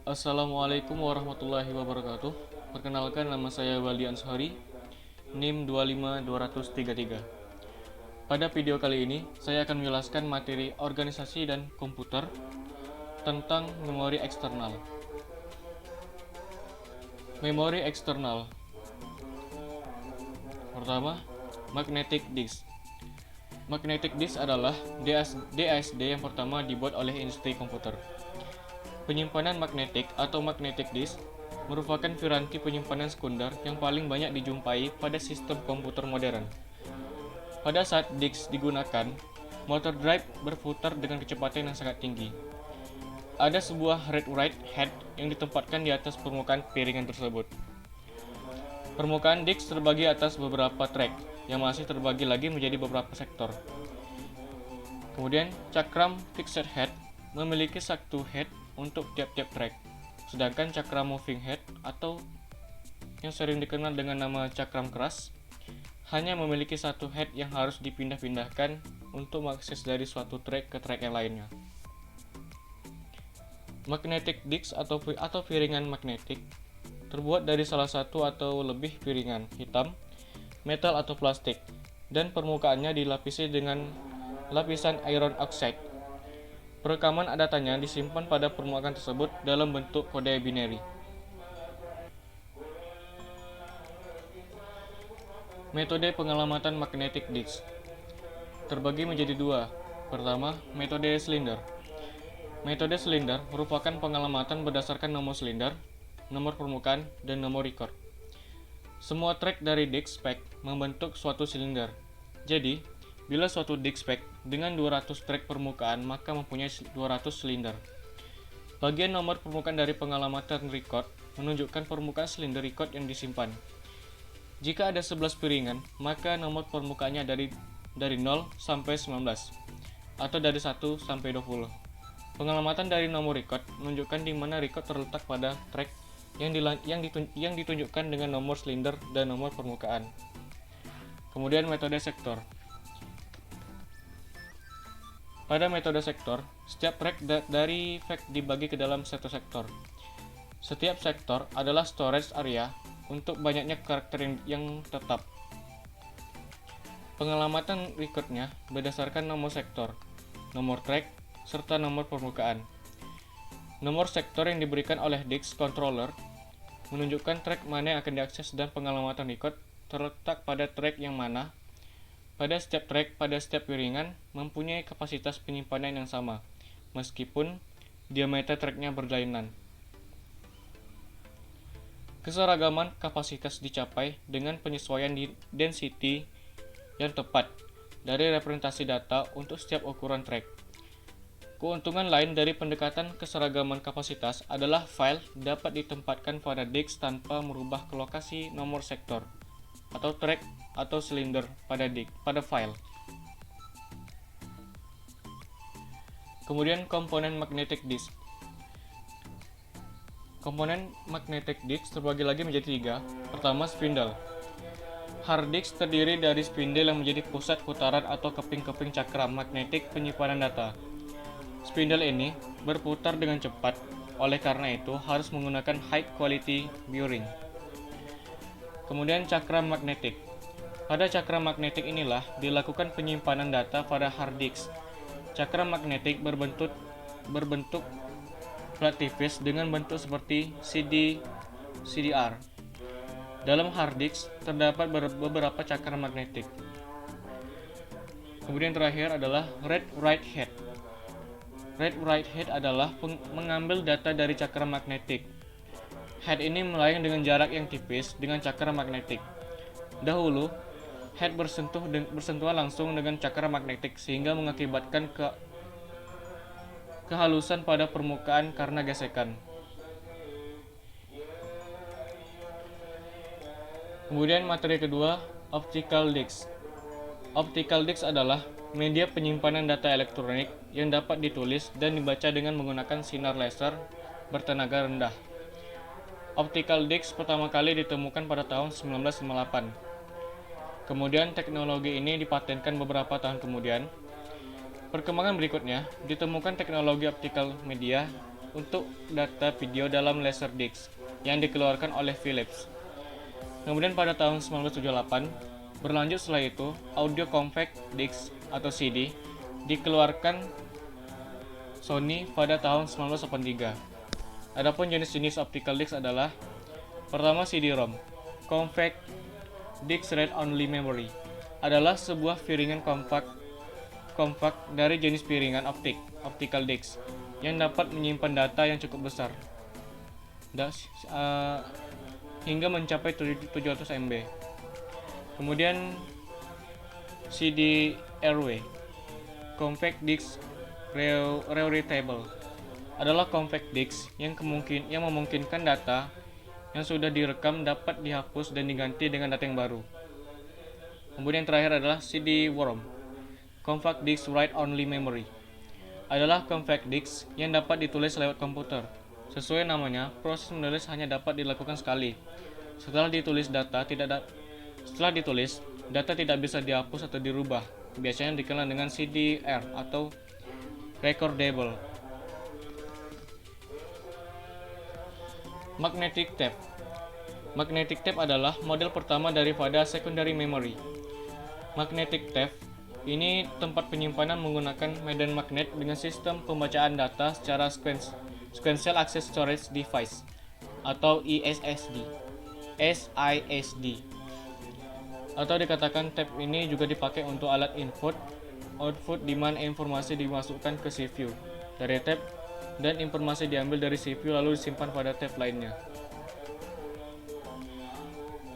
Assalamualaikum warahmatullahi wabarakatuh. Perkenalkan, nama saya Waldi Ansari, NIM 25233. Pada video kali ini, saya akan menjelaskan materi organisasi dan komputer tentang memori eksternal. Memori eksternal. Pertama, magnetic disk. Magnetic disk adalah DSD yang pertama dibuat oleh industri komputer. Penyimpanan magnetik atau magnetic disk merupakan piranti penyimpanan sekunder yang paling banyak dijumpai pada sistem komputer modern. Pada saat disk digunakan, motor drive berputar dengan kecepatan yang sangat tinggi. Ada sebuah read-write head yang ditempatkan di atas permukaan piringan tersebut. Permukaan disk terbagi atas beberapa track yang masih terbagi lagi menjadi beberapa sektor. Kemudian, cakram fixed head memiliki satu head untuk tiap-tiap track, sedangkan cakram moving head atau yang sering dikenal dengan nama cakram keras hanya memiliki satu head yang harus dipindah-pindahkan untuk mengakses dari suatu track ke track yang lainnya. Magnetic disk atau piringan magnetik terbuat dari salah satu atau lebih piringan hitam, metal atau plastik, dan permukaannya dilapisi dengan lapisan iron oxide. Perekaman datanya disimpan pada permukaan tersebut dalam bentuk kode binary. Metode pengelamatan magnetic disk terbagi menjadi dua. Pertama, metode silinder. Metode silinder merupakan pengelamatan berdasarkan nomor silinder, nomor permukaan, dan nomor record. Semua track dari disk spek membentuk suatu silinder. Jadi, bila suatu disk spek dengan 200 track permukaan maka mempunyai 200 silinder. Bagian nomor permukaan dari pengelamatan record menunjukkan permukaan silinder record yang disimpan. Jika ada 11 piringan, maka nomor permukaannya dari 0 sampai 19 atau dari 1 sampai 20. Pengelamatan dari nomor record menunjukkan di mana record terletak pada track yang ditunjukkan dengan nomor silinder dan nomor permukaan. Kemudian metode sektor. Pada metode sektor, setiap track dari fact dibagi ke dalam satu sektor. Setiap sektor adalah storage area untuk banyaknya karakter yang tetap. Pengelamatan recordnya berdasarkan nomor sektor, nomor track, serta nomor permukaan. Nomor sektor yang diberikan oleh disk controller menunjukkan track mana yang akan diakses dan pengelamatan record terletak pada track yang mana. Pada setiap track pada setiap piringan mempunyai kapasitas penyimpanan yang sama, meskipun diameter tracknya berlainan. Keseragaman kapasitas dicapai dengan penyesuaian density yang tepat dari representasi data untuk setiap ukuran track. Keuntungan lain dari pendekatan keseragaman kapasitas adalah file dapat ditempatkan pada disk tanpa merubah ke lokasi nomor sektor atau track atau silinder pada file. Kemudian komponen magnetic disk. Komponen magnetic disk terbagi lagi menjadi tiga. Pertama, spindle. Hard disk terdiri dari spindle yang menjadi pusat putaran atau keping-keping cakram magnetik penyimpanan data. Spindle ini berputar dengan cepat, oleh karena itu harus menggunakan high quality bearing. Kemudian cakram magnetik. Pada cakram magnetik inilah dilakukan penyimpanan data pada hard disk. Cakram magnetik berbentuk plat tipis dengan bentuk seperti CDR. Dalam hard disk terdapat beberapa cakram magnetik. Kemudian terakhir adalah read-write head. Read-write head adalah mengambil data dari cakram magnetik. Head ini melayang dengan jarak yang tipis dengan cakram magnetik. Dahulu, head bersentuhan langsung dengan cakram magnetik sehingga mengakibatkan kehalusan pada permukaan karena gesekan. Kemudian materi kedua, optical disk. Optical disk adalah media penyimpanan data elektronik yang dapat ditulis dan dibaca dengan menggunakan sinar laser bertenaga rendah. Optical disk pertama kali ditemukan pada tahun 1958. Kemudian teknologi ini dipatenkan beberapa tahun kemudian. Perkembangan berikutnya, ditemukan teknologi optical media untuk data video dalam Laserdisc yang dikeluarkan oleh Philips. Kemudian pada tahun 1978, berlanjut setelah itu, audio compact disc atau CD dikeluarkan Sony pada tahun 1983. Adapun jenis-jenis optical disc adalah: pertama, CD-ROM. Compact Disc Read Only Memory adalah sebuah piringan kompak dari jenis piringan optical disc yang dapat menyimpan data yang cukup besar hingga mencapai 700 MB. Kemudian CD-RW Compact Disc Rewritable adalah compact disc yang memungkinkan data yang sudah direkam dapat dihapus dan diganti dengan data yang baru. Kemudian yang terakhir adalah CD-ROM Compact Disc Write Only Memory adalah compact disc yang dapat ditulis lewat komputer. Sesuai namanya, proses menulis hanya dapat dilakukan sekali. Setelah ditulis, data tidak bisa dihapus atau dirubah. Biasanya dikenal dengan CDR atau recordable. Magnetic tape. Magnetic tape adalah model pertama daripada secondary memory. Magnetic tape ini tempat penyimpanan menggunakan medan magnet dengan sistem pembacaan data secara Sequential Access Storage Device atau SISD. Atau dikatakan tape ini juga dipakai untuk alat output di mana informasi dimasukkan ke CPU dari tape dan informasi diambil dari CPU lalu disimpan pada tape lainnya.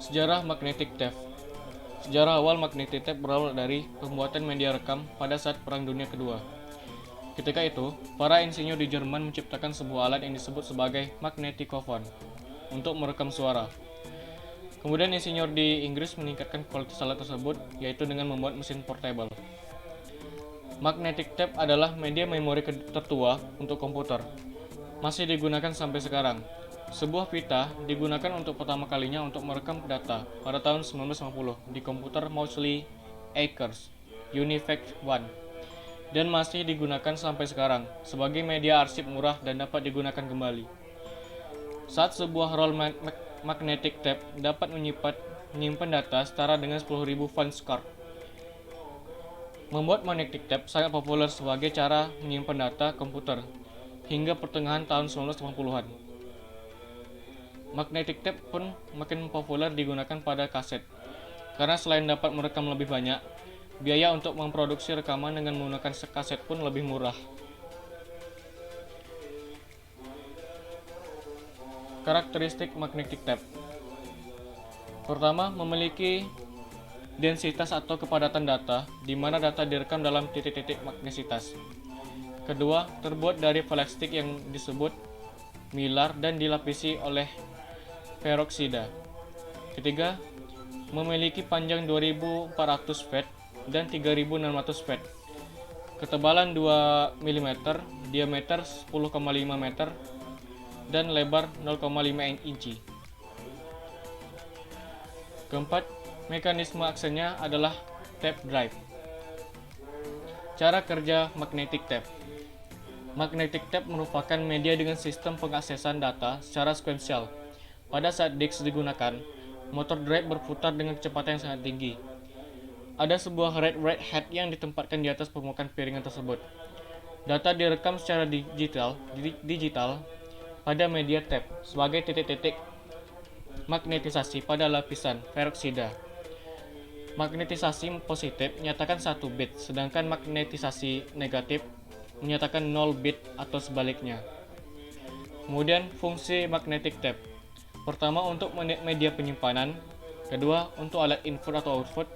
Sejarah magnetic tape. Sejarah awal magnetic tape berawal dari pembuatan media rekam pada saat Perang Dunia Kedua. Ketika itu, para insinyur di Jerman menciptakan sebuah alat yang disebut sebagai magnetophone untuk merekam suara. Kemudian insinyur di Inggris meningkatkan kualitas alat tersebut, yaitu dengan membuat mesin portable. Magnetic tape adalah media memori tertua untuk komputer. Masih digunakan sampai sekarang. Sebuah pita digunakan untuk pertama kalinya untuk merekam data pada tahun 1950 di komputer Moseley Akers Unifact 1 dan masih digunakan sampai sekarang sebagai media arsip murah dan dapat digunakan kembali. Saat sebuah roll magnetic tape dapat menyimpan data setara dengan 10.000 Vance card. Membuat magnetic tape sangat populer sebagai cara menyimpan data komputer hingga pertengahan tahun 1980-an. Magnetic tape pun makin populer digunakan pada kaset, karena selain dapat merekam lebih banyak, biaya untuk memproduksi rekaman dengan menggunakan kaset pun lebih murah. Karakteristik magnetic tape. Pertama, memiliki densitas atau kepadatan data, di mana data direkam dalam titik-titik magnesitas. Kedua, terbuat dari plastik yang disebut mylar dan dilapisi oleh peroksida. Ketiga, memiliki panjang 2400 feet dan 3600 feet, ketebalan 2 mm, diameter 10,5 meter, dan lebar 0,5 inci. Keempat, mekanisme aksennya adalah tape drive. Cara kerja magnetic tape. Magnetic tape merupakan media dengan sistem pengaksesan data secara sekuensial. Pada saat disk digunakan, motor drive berputar dengan kecepatan yang sangat tinggi. Ada sebuah red head yang ditempatkan di atas permukaan piringan tersebut. Data direkam secara digital pada media tape sebagai titik-titik magnetisasi pada lapisan peroksida. Magnetisasi positif menyatakan 1 bit, sedangkan magnetisasi negatif menyatakan 0 bit atau sebaliknya. Kemudian fungsi magnetic tape. Pertama, untuk media penyimpanan, kedua untuk alat input atau output,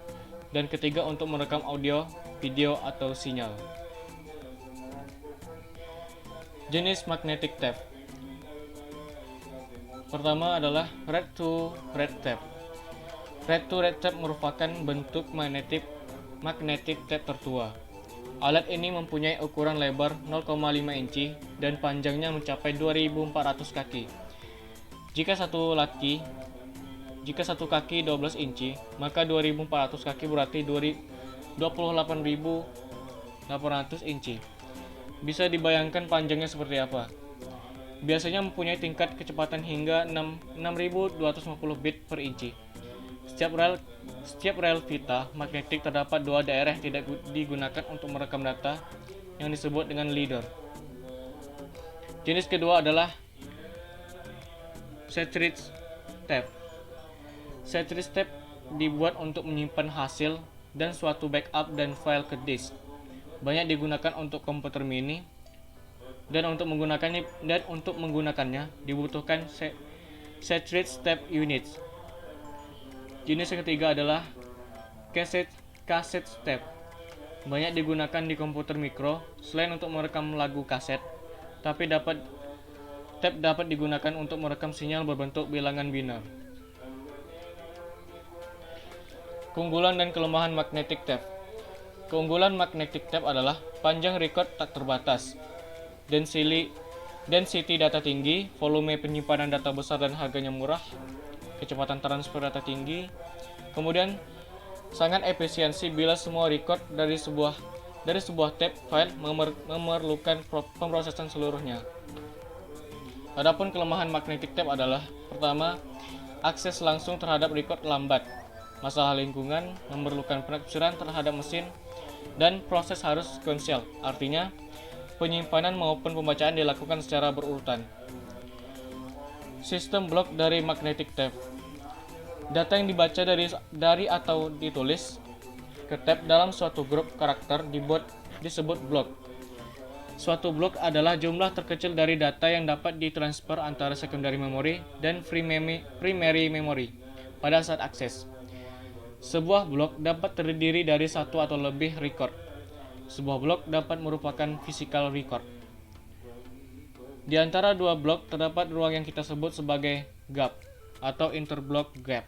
dan ketiga untuk merekam audio, video, atau sinyal. Jenis magnetic tape. Pertama adalah red to red tape. Red to red tape merupakan bentuk magnetic tape tertua. Alat ini mempunyai ukuran lebar 0,5 inci dan panjangnya mencapai 2400 kaki. Jika satu kaki 12 inci, maka 2400 kaki berarti 28.800 inci. Bisa dibayangkan panjangnya seperti apa. biasanya mempunyai tingkat kecepatan hingga 6250 bit per inci. Setiap rel pita magnetik terdapat dua daerah yang tidak digunakan untuk merekam data yang disebut dengan leader. Jenis kedua adalah cartridge tape. Cartridge tape dibuat untuk menyimpan hasil dan suatu backup dan file ke disk. Banyak digunakan untuk komputer mini dan untuk menggunakannya dibutuhkan cartridge tape units. Jenis ketiga adalah cassette tape. Banyak digunakan di komputer mikro selain untuk merekam lagu kaset, tapi tape dapat digunakan untuk merekam sinyal berbentuk bilangan biner. Keunggulan dan kelemahan magnetic tape. Keunggulan magnetic tape adalah panjang record tak terbatas, density data tinggi, volume penyimpanan data besar dan harganya murah, kecepatan transfer data tinggi, kemudian sangat efisiensi bila semua record dari sebuah tape file memerlukan pemrosesan seluruhnya. Adapun kelemahan magnetic tape adalah: pertama, akses langsung terhadap record lambat, masalah lingkungan, memerlukan penafsiran terhadap mesin, dan proses harus sekuensial, artinya penyimpanan maupun pembacaan dilakukan secara berurutan. Sistem blok dari magnetic tape. Data yang dibaca dari atau ditulis ke tape dalam suatu grup karakter disebut blok. Suatu blok adalah jumlah terkecil dari data yang dapat ditransfer antara secondary memory dan primary memory pada saat akses. Sebuah blok dapat terdiri dari satu atau lebih record. Sebuah blok dapat merupakan physical record. Di antara dua blok terdapat ruang yang kita sebut sebagai gap atau interblock gap.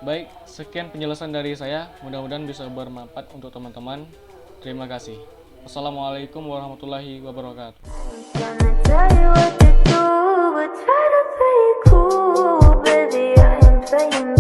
Baik, sekian penjelasan dari saya. Mudah-mudahan bisa bermanfaat untuk teman-teman. Terima kasih. Wassalamualaikum warahmatullahi wabarakatuh. Playing